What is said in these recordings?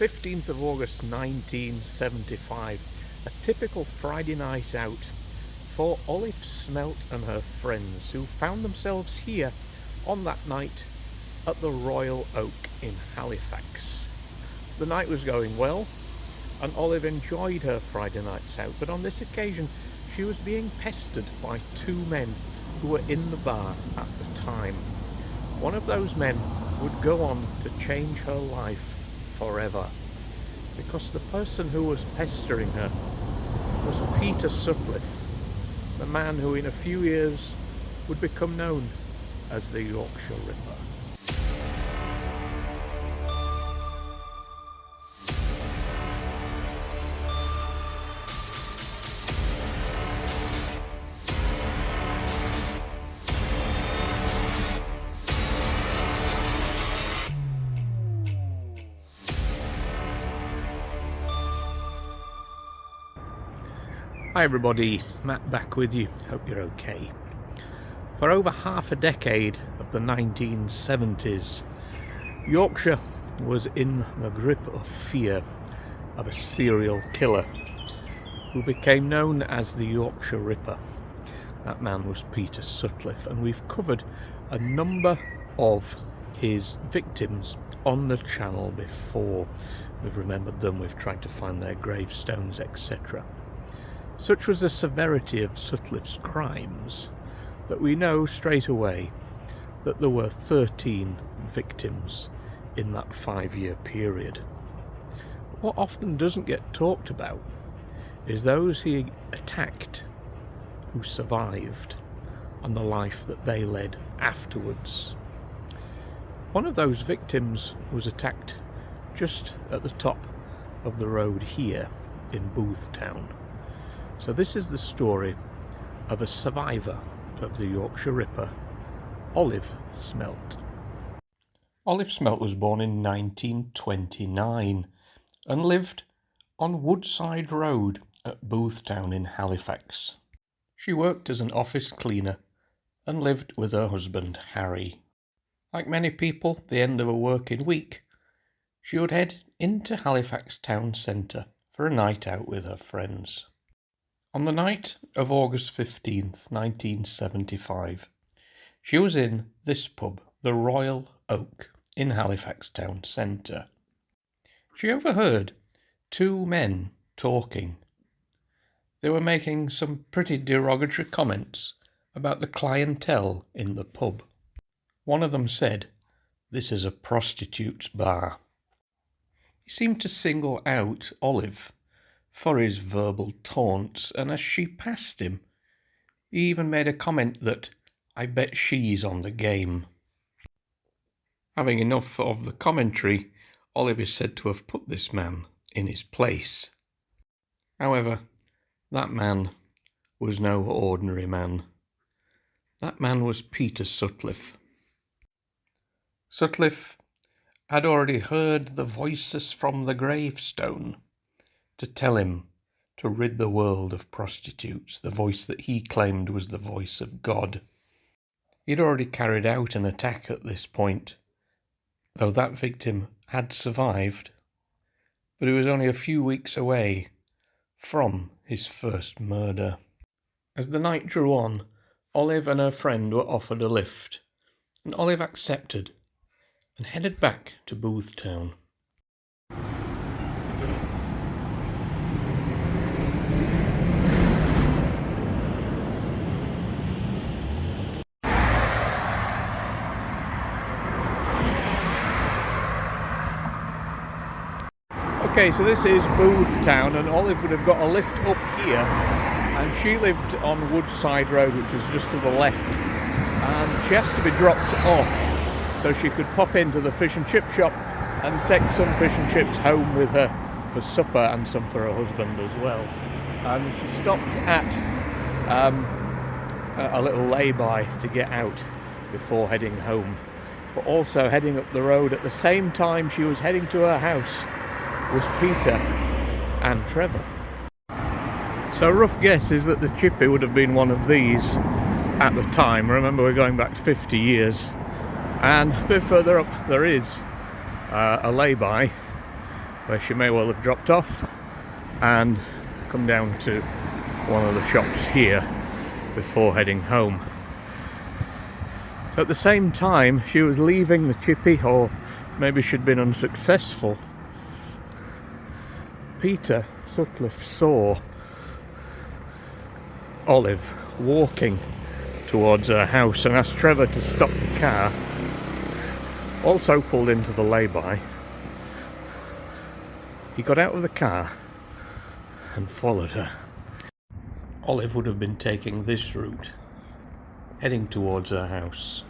15th of August 1975, a typical Friday night out for Olive Smelt and her friends, who found themselves here on that night at the Royal Oak in Halifax. The night was going well and Olive enjoyed her Friday nights out, but on this occasion she was being pestered by two men who were in the bar at the time. One of those men would go on to change her life forever, because the person who was pestering her was Peter Sutcliffe, the man who in a few years would become known as the Yorkshire Ripper. Hi everybody, Matt back with you. Hope you're okay. For over half a decade of the 1970s, Yorkshire was in the grip of fear of a serial killer who became known as the Yorkshire Ripper. That man was Peter Sutcliffe, and we've covered a number of his victims on the channel before. We've remembered them, we've tried to find their gravestones, etc. Such was the severity of Sutcliffe's crimes that we know straight away that there were 13 victims in that 5-year period. What often doesn't get talked about is those he attacked who survived and the life that they led afterwards. One of those victims was attacked just at the top of the road here in Boothtown. So this is the story of a survivor of the Yorkshire Ripper, Olive Smelt. Olive Smelt was born in 1929 and lived on Woodside Road at Boothtown in Halifax. She worked as an office cleaner and lived with her husband Harry. Like many people, at the end of a working week, she would head into Halifax town centre for a night out with her friends. On the night of August 15th, 1975, she was in this pub, the Royal Oak, in Halifax town centre. She overheard two men talking. They were making some pretty derogatory comments about the clientele in the pub. One of them said, "This is a prostitute's bar." He seemed to single out Olive for his verbal taunts, and as she passed him, he even made a comment that, "I bet she's on the game." Having enough of the commentary, Olive is said to have put this man in his place. However, that man was no ordinary man. That man was Peter Sutcliffe. Sutcliffe had already heard the voices from the gravestone to tell him to rid the world of prostitutes, the voice that he claimed was the voice of God. He'd already carried out an attack at this point, though that victim had survived, but he was only a few weeks away from his first murder. As the night drew on, Olive and her friend were offered a lift, and Olive accepted and headed back to Boothtown. Okay, so this is Boothtown, and Olive would have got a lift up here, and she lived on Woodside Road, which is just to the left, and she has to be dropped off so she could pop into the fish and chip shop and take some fish and chips home with her for supper and some for her husband as well. And she stopped at a little lay-by to get out before heading home, but also heading up the road at the same time she was heading to her house was Peter and Trevor. So a rough guess is that the chippy would have been one of these at the time. Remember, we're going back 50 years. And a bit further up there is a lay-by where she may well have dropped off and come down to one of the shops here before heading home. So at the same time she was leaving the chippy, or maybe she'd been unsuccessful, Peter Sutcliffe saw Olive walking towards her house and asked Trevor to stop the car. Also pulled into the lay-by. He got out of the car and followed her. Olive would have been taking this route, heading towards her house.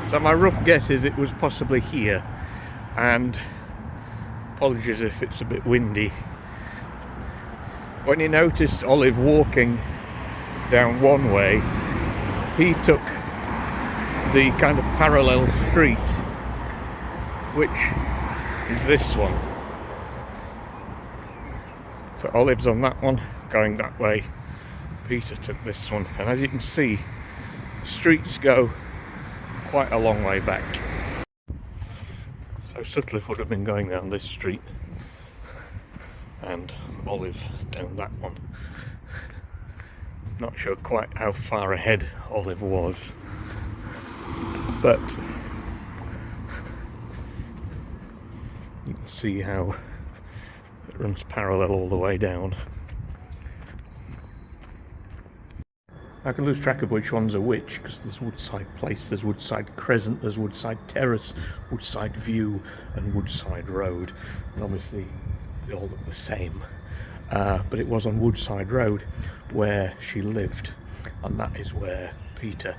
So my rough guess is it was possibly here, and apologies if it's a bit windy. When he noticed Olive walking down one way, he took the kind of parallel street, which is this one. So Olive's on that one, going that way. Peter took this one, and as you can see, streets go quite a long way back. So Sutcliffe would have been going down this street and Olive down that one. Not sure quite how far ahead Olive was, but you can see how it runs parallel all the way down. I can lose track of which ones are which, because there's Woodside Place, there's Woodside Crescent, there's Woodside Terrace, Woodside View and Woodside Road, and obviously they all look the same. But it was on Woodside Road where she lived, and that is where Peter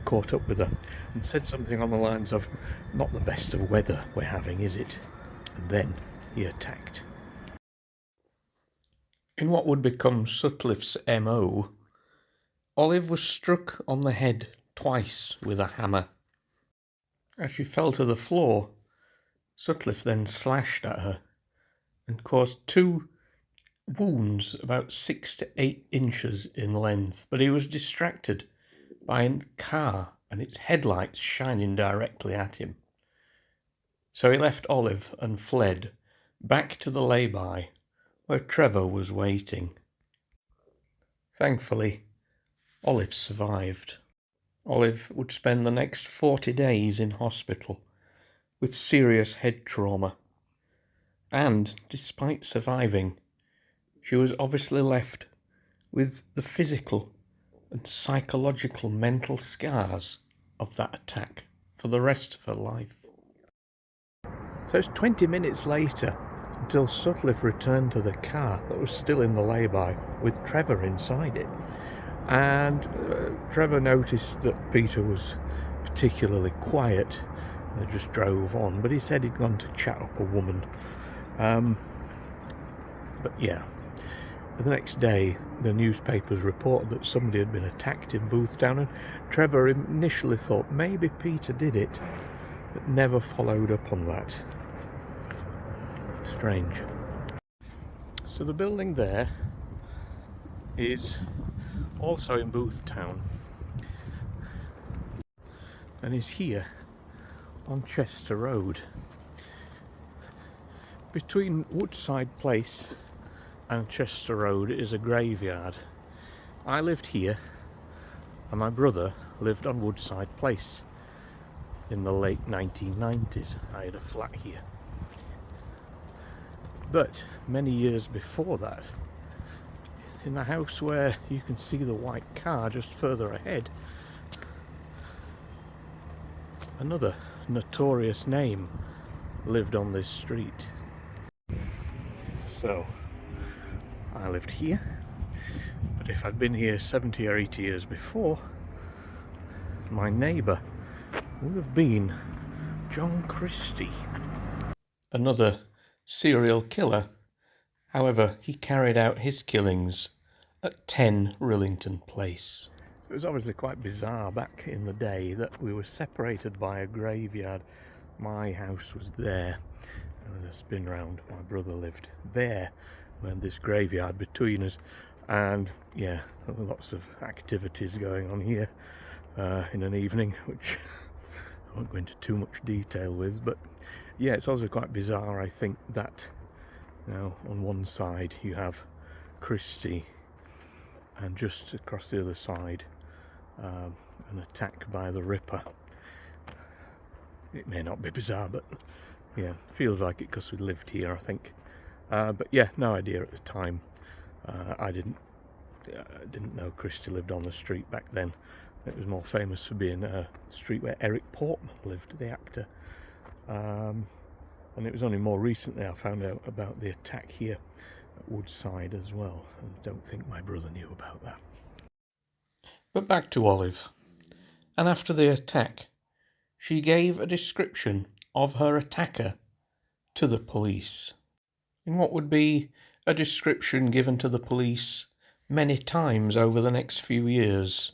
caught up with her and said something on the lines of, "Not the best of weather we're having, is it?" And then he attacked. In what would become Sutcliffe's MO, Olive was struck on the head twice with a hammer. As she fell to the floor, Sutcliffe then slashed at her and caused 2 wounds about 6 to 8 inches in length, but he was distracted by a car and its headlights shining directly at him. So he left Olive and fled back to the lay-by where Trevor was waiting. Thankfully, Olive survived. Olive would spend the next 40 days in hospital with serious head trauma, and despite surviving, she was obviously left with the physical and psychological mental scars of that attack for the rest of her life. So it's 20 minutes later until Sutcliffe returned to the car that was still in the lay-by with Trevor inside it. And Trevor noticed that Peter was particularly quiet. They just drove on, but he said he'd gone to chat up a woman. But yeah, the next day the newspapers reported that somebody had been attacked in Boothtown, and Trevor initially thought maybe Peter did it, but never followed up on that. Strange. So the building there is also in Boothtown, and is here on Chester Road. Between Woodside Place and Chester Road is a graveyard. I lived here and my brother lived on Woodside Place in the late 1990s. I had a flat here. But many years before that, in the house where you can see the white car just further ahead, another notorious name lived on this street. So I lived here, but if I'd been here 70 or 80 years before, my neighbour would have been John Christie. Another serial killer. However, he carried out his killings at 10 Rillington Place. So it was obviously quite bizarre back in the day that we were separated by a graveyard. My house was there, and with a spin round, my brother lived there, and this graveyard between us. And yeah, there were lots of activities going on here in an evening, which I won't go into too much detail with, but yeah, it's also quite bizarre, I think, that now on one side you have Christie, and just across the other side an attack by the Ripper. It may not be bizarre, but yeah, feels like it because we lived here, I think. But yeah, no idea at the time. I didn't know Christie lived on the street back then. It was more famous for being a street where Eric Portman lived, the actor. And it was only more recently I found out about the attack here at Woodside as well. And I don't think my brother knew about that. But back to Olive. And after the attack, she gave a description of her attacker to the police, in what would be a description given to the police many times over the next few years.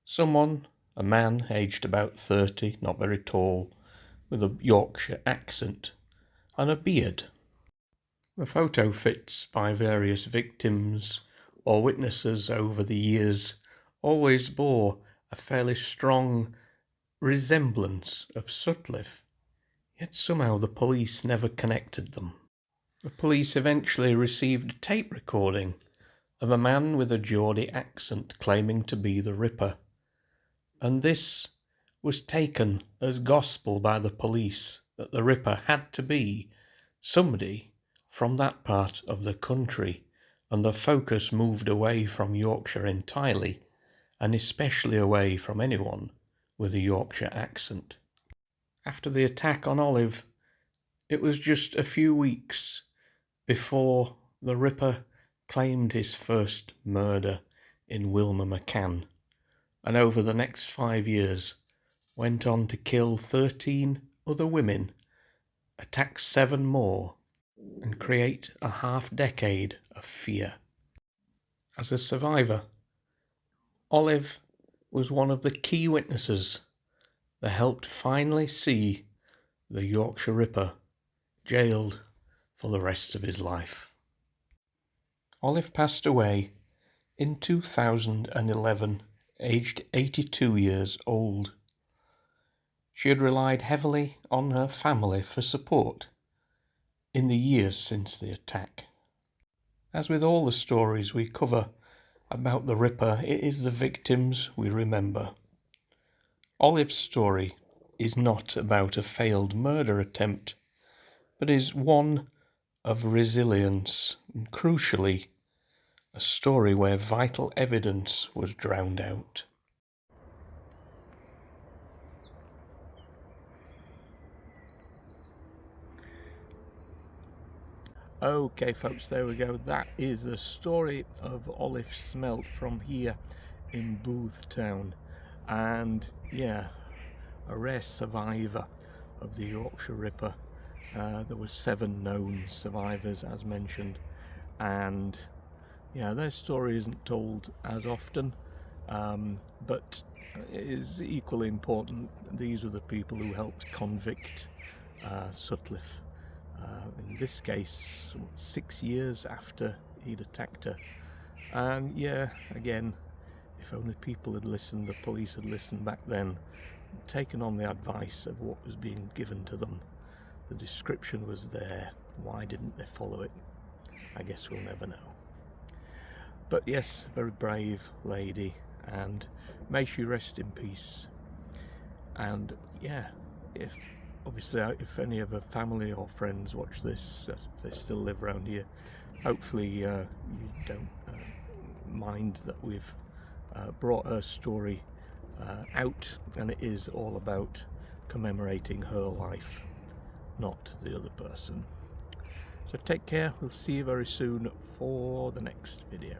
Someone, a man aged about 30, not very tall, with a Yorkshire accent and a beard. The photo fits by various victims or witnesses over the years always bore a fairly strong resemblance of Sutcliffe, yet somehow the police never connected them. The police eventually received a tape recording of a man with a Geordie accent claiming to be the Ripper, and this was taken as gospel by the police that the Ripper had to be somebody from that part of the country, and the focus moved away from Yorkshire entirely, and especially away from anyone with a Yorkshire accent. After the attack on Olive, it was just a few weeks before the Ripper claimed his first murder in Wilmer McCann, and over the next 5 years went on to kill 13 other women, attack 7 more, and create a half-decade of fear. As a survivor, Olive was one of the key witnesses that helped finally see the Yorkshire Ripper jailed for the rest of his life. Olive passed away in 2011, aged 82 years old. She had relied heavily on her family for support in the years since the attack. As with all the stories we cover about the Ripper, it is the victims we remember. Olive's story is not about a failed murder attempt, but is one of resilience, and crucially, a story where vital evidence was drowned out. Okay folks, there we go. That is the story of Olive Smelt from here in Boothtown. And yeah, a rare survivor of the Yorkshire Ripper. There were 7 known survivors, as mentioned, and yeah, their story isn't told as often, but it is equally important. These were the people who helped convict Sutcliffe. In this case, 6 years after he'd attacked her. And yeah, again, if only people had listened, the police had listened back then, taken on the advice of what was being given to them. The description was there. Why didn't they follow it? I guess we'll never know. But yes, very brave lady, and may she rest in peace. And yeah, if any of her family or friends watch this, if they still live around here, hopefully you don't mind that we've brought her story out, and it is all about commemorating her life, not the other person. So take care, we'll see you very soon for the next video.